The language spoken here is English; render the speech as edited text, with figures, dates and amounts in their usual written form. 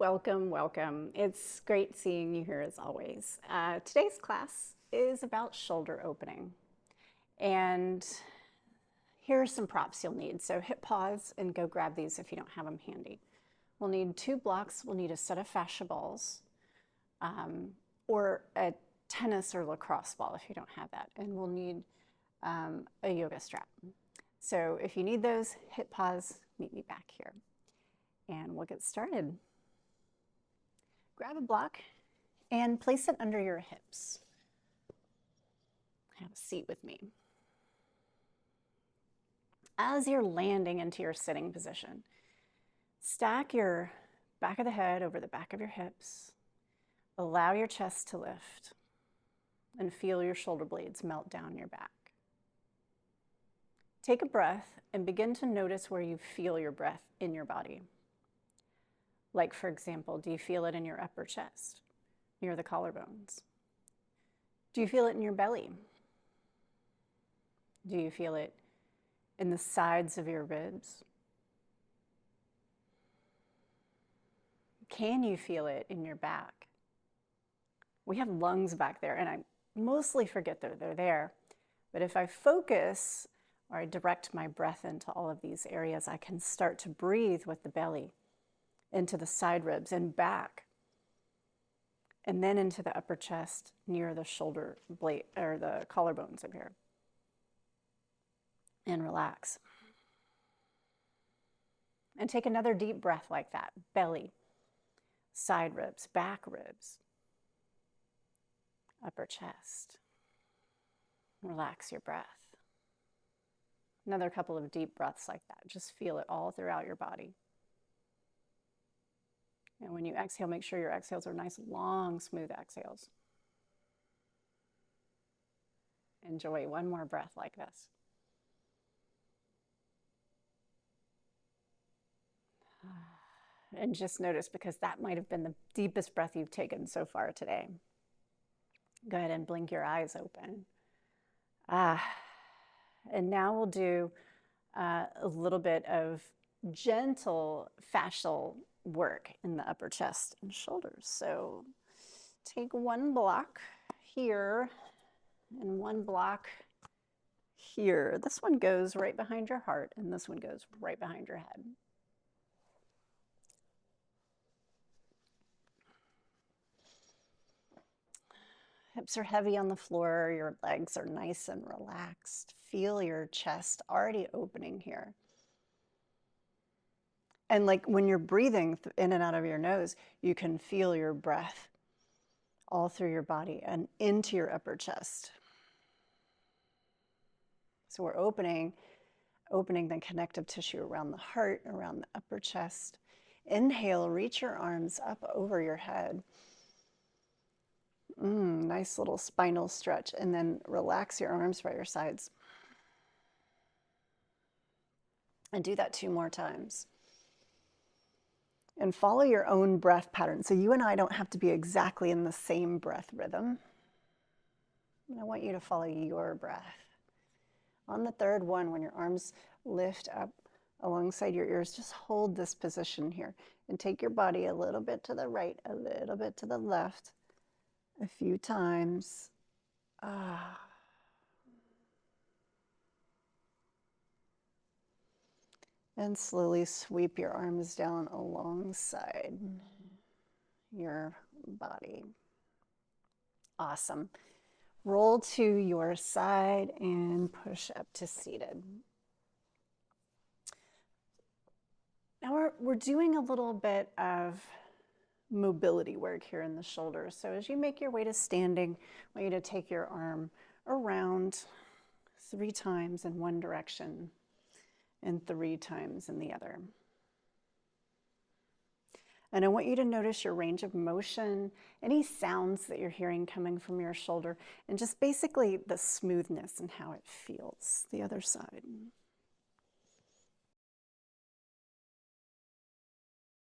Welcome, welcome. It's great seeing you here as always. Today's class is about shoulder opening. And here are some props you'll need. So hit pause and go grab these if you don't have them handy. We'll need 2 blocks. We'll need a set of fascia balls or a tennis or lacrosse ball if you don't have that. And we'll need a yoga strap. So if you need those, hit pause, meet me back here. And we'll get started. Grab a block and place it under your hips. Have a seat with me. As you're landing into your sitting position, stack your back of the head over the back of your hips. Allow your chest to lift and feel your shoulder blades melt down your back. Take a breath and begin to notice where you feel your breath in your body. Like, for example, do you feel it in your upper chest, near the collarbones? Do you feel it in your belly? Do you feel it in the sides of your ribs? Can you feel it in your back? We have lungs back there, and I mostly forget that they're there. But if I focus or I direct my breath into all of these areas, I can start to breathe with the belly into the side ribs and back, and then into the upper chest near the shoulder blade or the collarbones up here. And relax. And take another deep breath like that. Belly, side ribs, back ribs, upper chest. Relax your breath. Another couple of deep breaths like that. Just feel it all throughout your body. And when you exhale, make sure your exhales are nice, long, smooth exhales. Enjoy one more breath like this. And just notice, because that might have been the deepest breath you've taken so far today. Go ahead and blink your eyes open. And now we'll do a little bit of gentle fascial work in the upper chest and shoulders. So take one block here and one block here. This one goes right behind your heart, and this one goes right behind your head. Hips are heavy on the floor, your legs are nice and relaxed. Feel your chest already opening here. And like when you're breathing in and out of your nose, you can feel your breath all through your body and into your upper chest. So we're opening the connective tissue around the heart, around the upper chest. Inhale, reach your arms up over your head. Nice little spinal stretch. And then relax your arms by your sides. And do that 2 more times. And follow your own breath pattern. So you and I don't have to be exactly in the same breath rhythm. And I want you to follow your breath. On the 3rd one, when your arms lift up alongside your ears, just hold this position here and take your body a little bit to the right, a little bit to the left, a few times. And slowly sweep your arms down alongside your body. Awesome. Roll to your side and push up to seated. Now we're doing a little bit of mobility work here in the shoulders. So as you make your way to standing, I want you to take your arm around 3 times in one direction and 3 times in the other. And I want you to notice your range of motion, any sounds that you're hearing coming from your shoulder, and just basically the smoothness and how it feels. The other side.